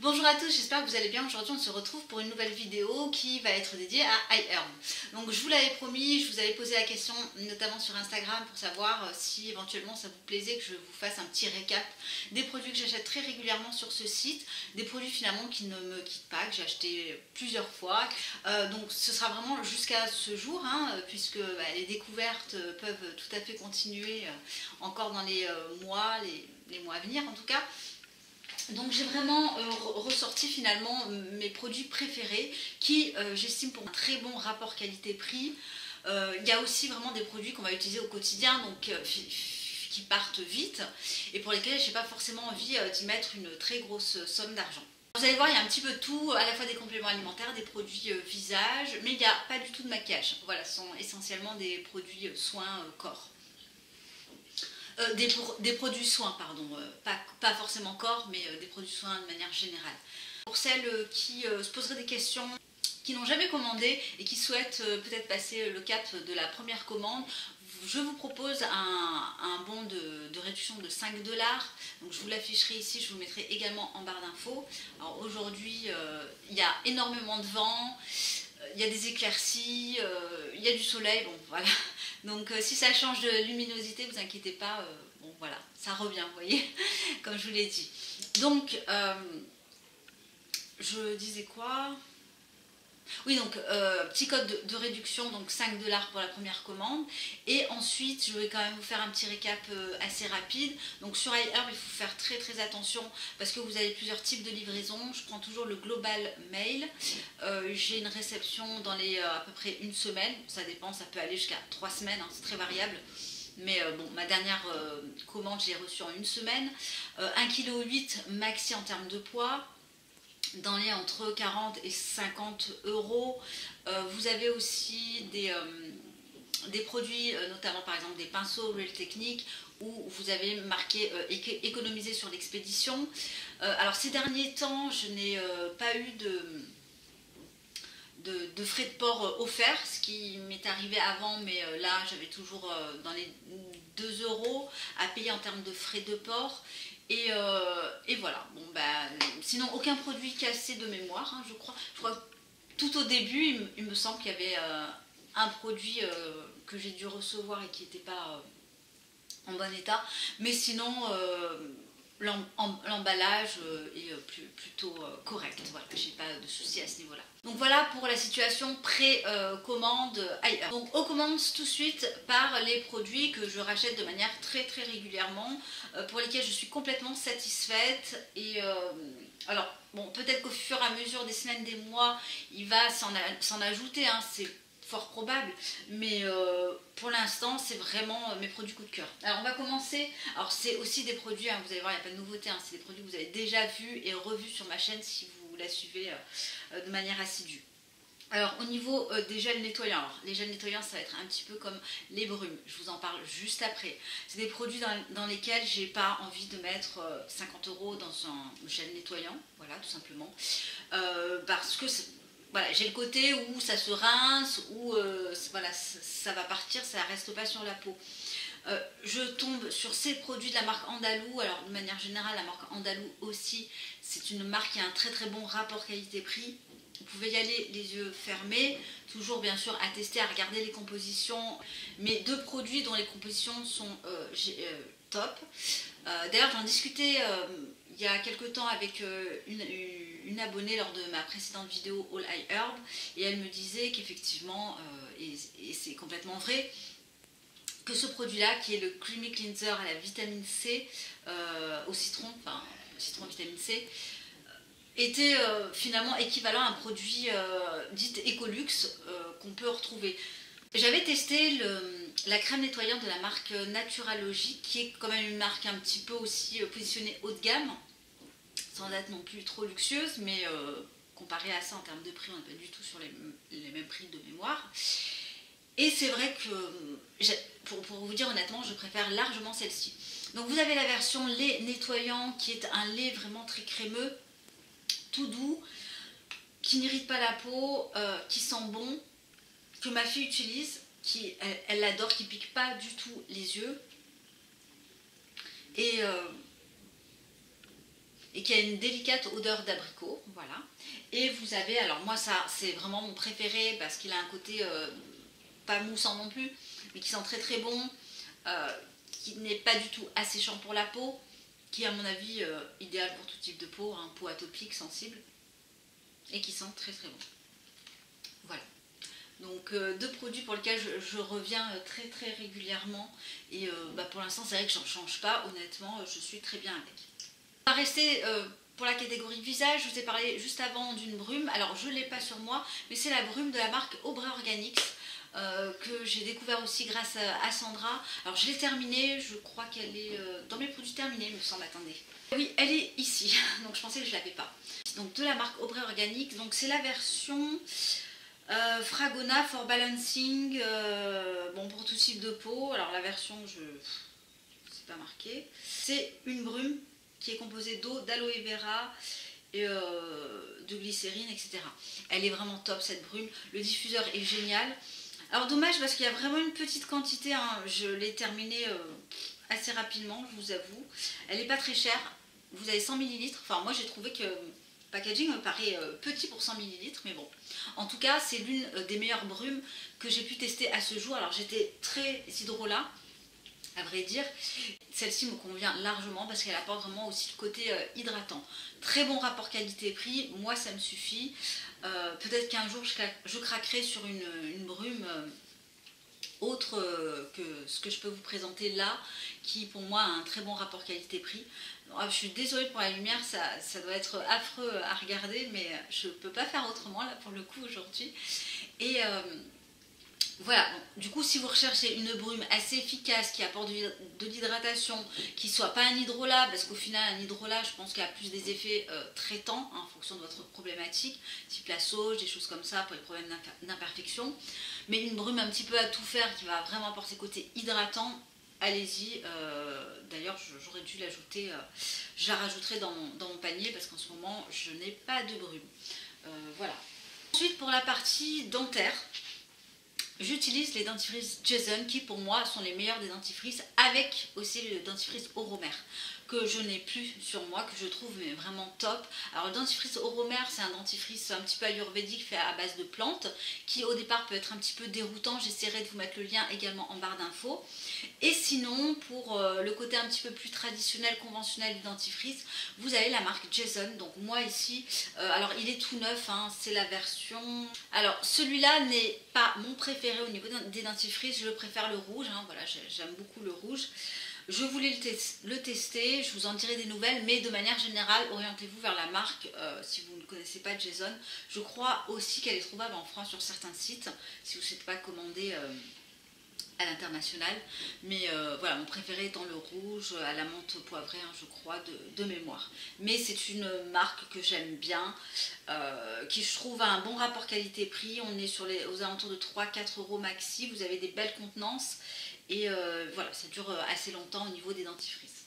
Bonjour à tous, j'espère que vous allez bien. Aujourd'hui on se retrouve pour une nouvelle vidéo qui va être dédiée à iHerb. Donc je vous l'avais promis, je vous avais posé la question notamment sur Instagram pour savoir si éventuellement ça vous plaisait que je vous fasse un petit récap des produits que j'achète très régulièrement sur ce site. Des produits finalement qui ne me quittent pas, que j'ai acheté plusieurs fois. Donc ce sera vraiment jusqu'à ce jour, puisque les découvertes peuvent tout à fait continuer encore dans les mois, les mois à venir en tout cas. Donc j'ai vraiment ressorti finalement mes produits préférés qui j'estime pour un très bon rapport qualité-prix. Il y a aussi vraiment des produits qu'on va utiliser au quotidien donc qui partent vite et pour lesquels je n'ai pas forcément envie d'y mettre une très grosse somme d'argent. Vous allez voir, il y a un petit peu de tout, à la fois des compléments alimentaires, des produits visage, mais il n'y a pas du tout de maquillage. Voilà, ce sont essentiellement des produits soins corps. Des produits soins, pardon, pas forcément corps, mais des produits soins de manière générale. Pour celles qui se poseraient des questions, qui n'ont jamais commandé et qui souhaitent peut-être passer le cap de la première commande, je vous propose un bon de réduction de 5 $. Donc je vous l'afficherai ici, je vous le mettrai également en barre d'infos. Alors aujourd'hui, il y a énormément de vent. Il y a des éclaircies, il y a du soleil, bon voilà. Donc si ça change de luminosité, vous inquiétez pas, bon voilà, ça revient, vous voyez, comme je vous l'ai dit. Donc, je disais quoi ? Oui, donc petit code de réduction, donc 5 $ pour la première commande. Et ensuite, je vais quand même vous faire un petit récap assez rapide. Donc sur iHerb, il faut faire très attention parce que vous avez plusieurs types de livraison. Je prends toujours le Global Mail. J'ai une réception dans les à peu près une semaine. Ça dépend, ça peut aller jusqu'à 3 semaines, c'est très variable. Mais bon, ma dernière commande, j'ai reçue en une semaine. 1,8 kg maxi en termes de poids. Dans les entre 40 et 50 €. Vous avez aussi des produits, notamment par exemple des pinceaux Real Technique, où vous avez marqué économiser sur l'expédition. Alors ces derniers temps, je n'ai pas eu de frais de port offerts, ce qui m'est arrivé avant, mais là j'avais toujours dans les 2 € à payer en termes de frais de port. Et voilà, bon sinon aucun produit cassé de mémoire, je crois. Je crois que tout au début, il me semble qu'il y avait un produit que j'ai dû recevoir et qui n'était pas en bon état. Mais sinon, l'emballage est plutôt correct. Voilà, j'ai pas de soucis à ce niveau-là. Donc voilà pour la situation pré-commande iHerb. Donc on commence tout de suite par les produits que je rachète de manière très régulièrement, pour lesquels je suis complètement satisfaite. Et alors bon, peut-être qu'au fur et à mesure des semaines, des mois, il va s'en ajouter, c'est fort probable, mais pour l'instant c'est vraiment mes produits coup de cœur. Alors on va commencer, alors c'est aussi des produits, vous allez voir, il n'y a pas de nouveauté, c'est des produits que vous avez déjà vus et revus sur ma chaîne si vous la suivez de manière assidue. Alors au niveau des gels nettoyants, alors les gels nettoyants ça va être un petit peu comme les brumes, je vous en parle juste après. C'est des produits dans lesquels j'ai pas envie de mettre 50 € dans un gel nettoyant, voilà tout simplement, parce que voilà, j'ai le côté où ça se rince, où voilà, ça va partir, ça reste pas sur la peau. Je tombe sur ces produits de la marque Andalou. Alors de manière générale, la marque Andalou aussi, c'est une marque qui a un très bon rapport qualité-prix. Vous pouvez y aller les yeux fermés, toujours bien sûr à tester, à regarder les compositions. Mais deux produits dont les compositions sont top. D'ailleurs j'en discutais il y a quelques temps avec une abonnée lors de ma précédente vidéo All iHerb, et elle me disait qu'effectivement, et c'est complètement vrai, que ce produit-là, qui est le Creamy Cleanser à la vitamine C, au citron, enfin citron vitamine C, était finalement équivalent à un produit dit Ecolux qu'on peut retrouver. J'avais testé la crème nettoyante de la marque Naturalogique, qui est quand même une marque un petit peu aussi positionnée haut de gamme, sans être non plus trop luxueuse, mais comparé à ça en termes de prix, on n'est pas du tout sur les mêmes prix de mémoire. Et c'est vrai que, pour vous dire honnêtement, je préfère largement celle-ci. Donc vous avez la version lait nettoyant, qui est un lait vraiment très crémeux, tout doux, qui n'irrite pas la peau, qui sent bon, que ma fille utilise, elle l'adore, qui pique pas du tout les yeux. Et et qui a une délicate odeur d'abricot, voilà. Et vous avez, alors moi ça c'est vraiment mon préféré parce qu'il a un côté pas moussant non plus, mais qui sent très très bon, qui n'est pas du tout asséchant pour la peau, qui est à mon avis idéal pour tout type de peau, hein, peau atopique, sensible, et qui sent très très bon. Voilà. Donc deux produits pour lesquels je reviens très très régulièrement, et pour l'instant c'est vrai que j'en change pas, honnêtement je suis très bien avec. On va rester pour la catégorie visage. Je vous ai parlé juste avant d'une brume, alors je ne l'ai pas sur moi, mais c'est la brume de la marque Aubrey Organics, que j'ai découvert aussi grâce à Sandra. Alors je l'ai terminée, je crois qu'elle est dans mes produits terminés, il me semble, attendez. Oui, elle est ici, donc je pensais que je ne l'avais pas. Donc de la marque Aubrey Organics, donc c'est la version Fragona for Balancing, bon pour tout type de peau. Alors la version, c'est pas marqué. C'est une brume qui est composée d'eau, d'aloe vera et de glycérine, etc. Elle est vraiment top cette brume. Le diffuseur est génial. Alors dommage parce qu'il y a vraiment une petite quantité, hein. Je l'ai terminée assez rapidement, je vous avoue. Elle n'est pas très chère. Vous avez 100 ml. Enfin moi j'ai trouvé que le packaging me paraît petit pour 100 ml, mais bon. En tout cas c'est l'une des meilleures brumes que j'ai pu tester à ce jour. Alors j'étais très hydrolat, à vrai dire. Celle-ci me convient largement parce qu'elle apporte vraiment aussi le côté hydratant. Très bon rapport qualité-prix, moi ça me suffit. Peut-être qu'un jour je craquerai sur une brume autre que ce que je peux vous présenter là, qui pour moi a un très bon rapport qualité-prix. Je suis désolée pour la lumière, ça doit être affreux à regarder, mais je ne peux pas faire autrement là pour le coup aujourd'hui. Et voilà, donc, du coup si vous recherchez une brume assez efficace qui apporte de l'hydratation, qui ne soit pas un hydrolat, parce qu'au final un hydrolat je pense qu'il y a plus des effets traitants, hein, en fonction de votre problématique, type la sauge, des choses comme ça pour les problèmes d'imperfection, mais une brume un petit peu à tout faire qui va vraiment apporter côté hydratant, allez-y. D'ailleurs j'aurais dû l'ajouter, je la rajouterai dans mon panier parce qu'en ce moment je n'ai pas de brume. Voilà. Ensuite pour la partie dentaire, j'utilise les dentifrices Jason qui pour moi sont les meilleurs des dentifrices, avec aussi le dentifrice Oromer que je n'ai plus sur moi, que je trouve vraiment top. Alors le dentifrice Oromer c'est un dentifrice un petit peu ayurvédique fait à base de plantes qui au départ peut être un petit peu déroutant. J'essaierai de vous mettre le lien également en barre d'infos. Et sinon pour le côté un petit peu plus traditionnel, conventionnel du dentifrice, vous avez la marque Jason. Donc moi ici, alors il est tout neuf, hein, c'est la version... Alors celui-là n'est pas mon préféré au niveau des dentifrices, je préfère le rouge, hein, voilà, j'aime beaucoup le rouge. Je voulais le tester, je vous en dirai des nouvelles, mais de manière générale, orientez-vous vers la marque si vous ne connaissez pas Jason. Je crois aussi qu'elle est trouvable en France sur certains sites, si vous ne souhaitez pas commander à l'international. Mais voilà, mon préféré étant le rouge à la menthe poivrée, hein, je crois, de mémoire. Mais c'est une marque que j'aime bien, qui je trouve a un bon rapport qualité-prix. On est aux alentours de 3-4 € maxi, vous avez des belles contenances. Et voilà, ça dure assez longtemps au niveau des dentifrices.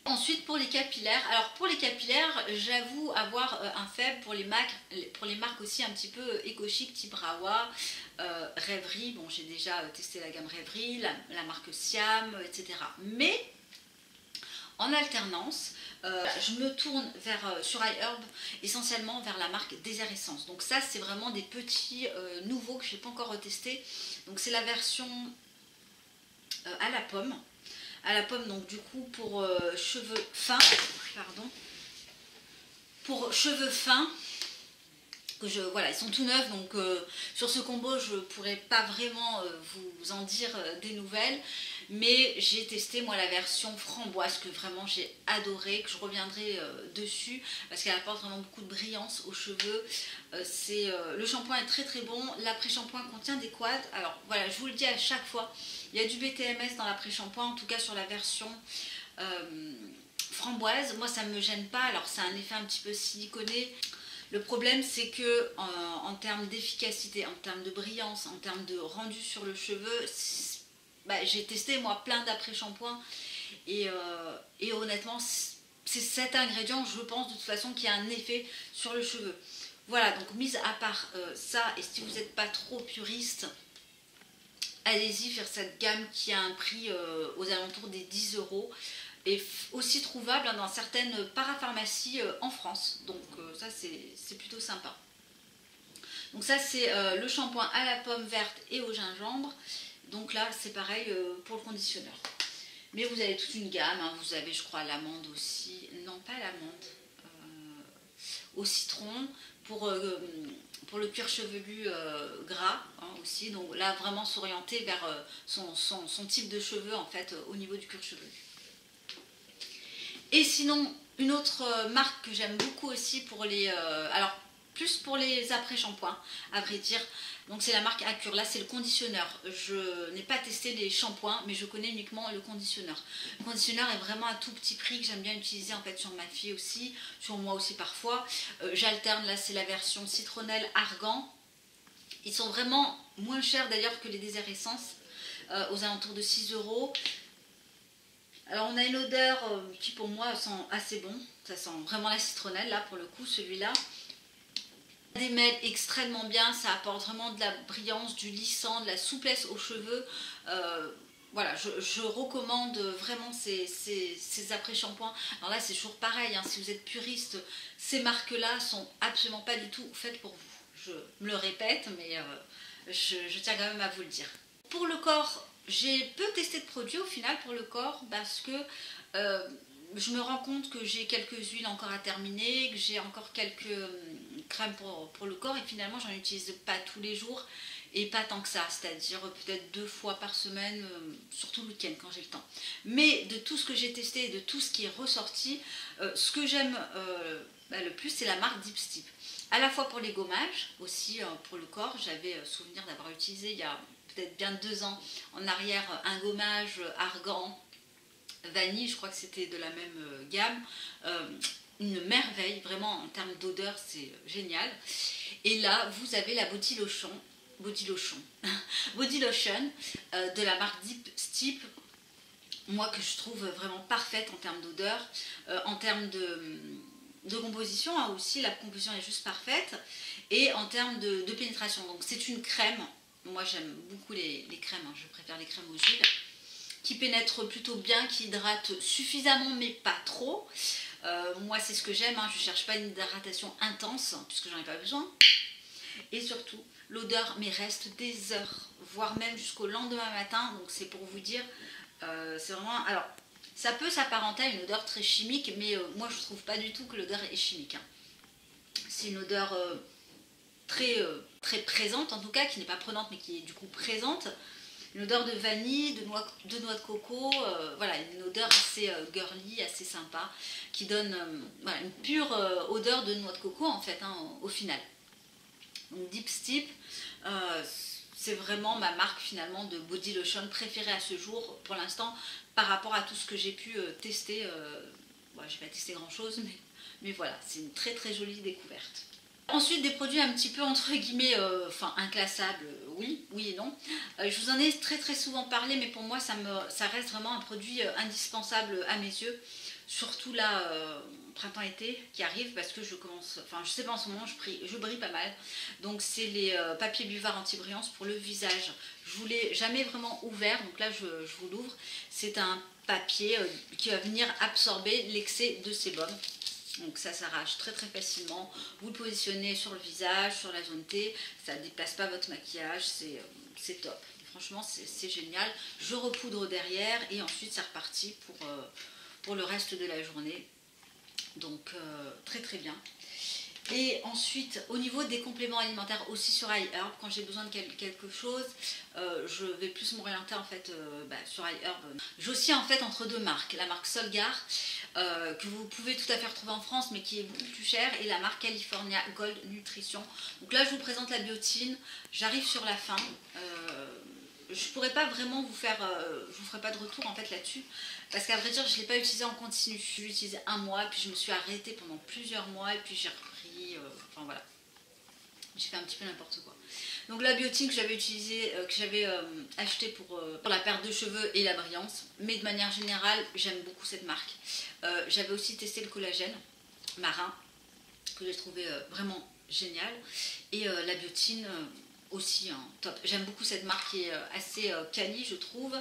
Ensuite pour les capillaires, alors pour les capillaires, j'avoue avoir un faible pour les marques aussi un petit peu éco-chic, type Rawa, Rêverie. Bon, j'ai déjà testé la gamme Rêverie, la marque Siam, etc. Mais en alternance, je me tourne sur iHerb essentiellement vers la marque Désert Essence. Donc ça c'est vraiment des petits nouveaux que je n'ai pas encore testé. Donc c'est la version à la pomme. À la pomme, donc du coup pour cheveux fins, pardon, pour cheveux fins, voilà, ils sont tout neufs, donc sur ce combo je pourrais pas vraiment vous en dire des nouvelles, mais j'ai testé moi la version framboise que vraiment j'ai adoré, que je reviendrai dessus parce qu'elle apporte vraiment beaucoup de brillance aux cheveux. Le shampoing est très très bon, l'après-shampoing contient des quads. Alors voilà, je vous le dis à chaque fois, il y a du BTMS dans l'après-shampoing, en tout cas sur la version framboise. Moi ça ne me gêne pas, alors c'est un effet un petit peu siliconé. Le problème c'est que en termes d'efficacité, en termes de brillance, en termes de rendu sur le cheveu, j'ai testé moi plein d'après-shampoings et honnêtement c'est cet ingrédient, je pense de toute façon, qui a un effet sur le cheveu. Voilà, donc mis à part ça, et si vous n'êtes pas trop puriste, allez-y faire cette gamme qui a un prix aux alentours des 10 €. est aussi trouvable dans certaines parapharmacies en France. Donc ça c'est plutôt sympa. Donc ça c'est le shampoing à la pomme verte et au gingembre. Donc là c'est pareil pour le conditionneur. Mais vous avez toute une gamme, hein. Vous avez je crois l'amande aussi, non pas l'amande, au citron pour le cuir chevelu gras hein, aussi. Donc là vraiment s'orienter vers son type de cheveux en fait au niveau du cuir chevelu. Et sinon une autre marque que j'aime beaucoup aussi pour les... alors plus pour les après-shampoings à vrai dire. Donc c'est la marque Acure, là c'est le conditionneur. Je n'ai pas testé les shampoings mais je connais uniquement le conditionneur. Le conditionneur est vraiment à tout petit prix que j'aime bien utiliser en fait sur ma fille aussi, sur moi aussi parfois. J'alterne, là c'est la version citronnelle argan. Ils sont vraiment moins chers d'ailleurs que les Désert Essence, aux alentours de 6 €. Alors on a une odeur qui pour moi sent assez bon, ça sent vraiment la citronnelle là pour le coup celui-là. Démêle extrêmement bien, ça apporte vraiment de la brillance, du lissant, de la souplesse aux cheveux. Voilà, je recommande vraiment ces après-shampoings. Alors là c'est toujours pareil, hein, si vous êtes puriste, ces marques-là sont absolument pas du tout faites pour vous. Je me le répète, mais je tiens quand même à vous le dire. Pour le corps, j'ai peu testé de produits au final pour le corps parce que je me rends compte que j'ai quelques huiles encore à terminer, que j'ai encore quelques crèmes pour le corps et finalement j'en utilise pas tous les jours et pas tant que ça, c'est-à-dire peut-être 2 fois par semaine, surtout le week-end quand j'ai le temps. Mais de tout ce que j'ai testé et de tout ce qui est ressorti, ce que j'aime le plus c'est la marque Deep Steep. À la fois pour les gommages, aussi pour le corps, j'avais souvenir d'avoir utilisé il y a peut-être bien 2 ans en arrière un gommage argan vanille, je crois que c'était de la même gamme, une merveille, vraiment en termes d'odeur c'est génial. Et là vous avez la body lotion de la marque Deep Steep, moi que je trouve vraiment parfaite en termes d'odeur, en termes de composition hein, aussi, la composition est juste parfaite, et en termes de pénétration. Donc c'est une crème, moi j'aime beaucoup les crèmes, hein, je préfère les crèmes aux huiles, qui pénètre plutôt bien, qui hydrate suffisamment mais pas trop. Moi c'est ce que j'aime, hein. Je ne cherche pas une hydratation intense puisque j'en ai pas besoin. Et surtout l'odeur mais reste des heures, voire même jusqu'au lendemain matin. Donc c'est pour vous dire, c'est vraiment... Alors ça peut s'apparenter à une odeur très chimique, mais moi je trouve pas du tout que l'odeur est chimique. Hein. C'est une odeur très présente en tout cas, qui n'est pas prenante mais qui est du coup présente. Une odeur de vanille, de noix de coco, voilà, une odeur assez girly, assez sympa, qui donne voilà, une pure odeur de noix de coco en fait, hein, au final. Donc Deep Steep, c'est vraiment ma marque finalement de body lotion préférée à ce jour pour l'instant par rapport à tout ce que j'ai pu tester. Bon, j'ai pas testé grand chose, mais voilà, c'est une très jolie découverte. Ensuite des produits un petit peu entre guillemets, enfin inclassables, oui et non. Je vous en ai très souvent parlé, mais pour moi ça reste vraiment un produit indispensable à mes yeux. Surtout là, printemps-été qui arrive, parce que je commence, enfin je sais pas en ce moment, je brille pas mal. Donc c'est les papiers buvards anti-brillance pour le visage. Je vous l'ai jamais vraiment ouvert, donc là je vous l'ouvre. C'est un papier qui va venir absorber l'excès de sébum. Donc ça s'arrache très facilement, vous le positionnez sur le visage, sur la zone T, ça ne déplace pas votre maquillage, c'est top. Franchement c'est génial, je repoudre derrière et ensuite c'est reparti pour le reste de la journée. Donc très bien. Et ensuite au niveau des compléments alimentaires aussi sur iHerb, quand j'ai besoin de quelque chose, je vais plus m'orienter en fait sur iHerb. J'oscille en fait entre deux marques, la marque Solgar que vous pouvez tout à fait retrouver en France mais qui est beaucoup plus cher, et la marque California Gold Nutrition. Donc là je vous présente la biotine, j'arrive sur la fin. Je pourrais pas vraiment vous faire, je vous ferai pas de retour en fait là-dessus, parce qu'à vrai dire je l'ai pas utilisé en continu, je l'ai utilisé un mois, puis je me suis arrêtée pendant plusieurs mois, et puis j'ai repris, enfin voilà, j'ai fait un petit peu n'importe quoi. Donc la biotine que j'avais utilisée, que j'avais acheté pour la perte de cheveux et la brillance, mais de manière générale j'aime beaucoup cette marque. J'avais aussi testé le collagène marin, que j'ai trouvé vraiment génial, et la biotine, aussi top. J'aime beaucoup cette marque qui est assez quali, je trouve.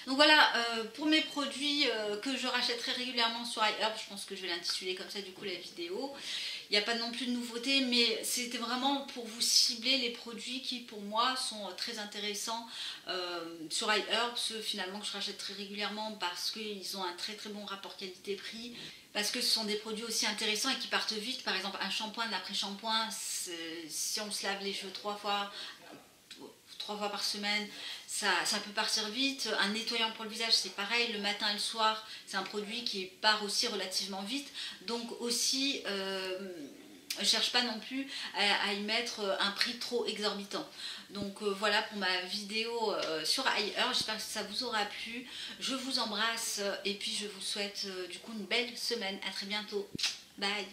Donc voilà, pour mes produits que je rachète très régulièrement sur iHerb, je pense que je vais l'intituler comme ça du coup la vidéo. Il n'y a pas non plus de nouveautés, mais c'était vraiment pour vous cibler les produits qui pour moi sont très intéressants sur iHerb, ceux finalement que je rachète très régulièrement parce qu'ils ont un très très bon rapport qualité-prix, parce que ce sont des produits aussi intéressants et qui partent vite. Par exemple un shampoing, d'après-shampoing, si on se lave les cheveux 3 fois par semaine, ça peut partir vite. Un nettoyant pour le visage, c'est pareil, le matin et le soir, c'est un produit qui part aussi relativement vite. Donc aussi, je ne cherche pas non plus à y mettre un prix trop exorbitant. Donc voilà pour ma vidéo sur iHerb, j'espère que ça vous aura plu. Je vous embrasse et puis je vous souhaite du coup une belle semaine. À très bientôt. Bye.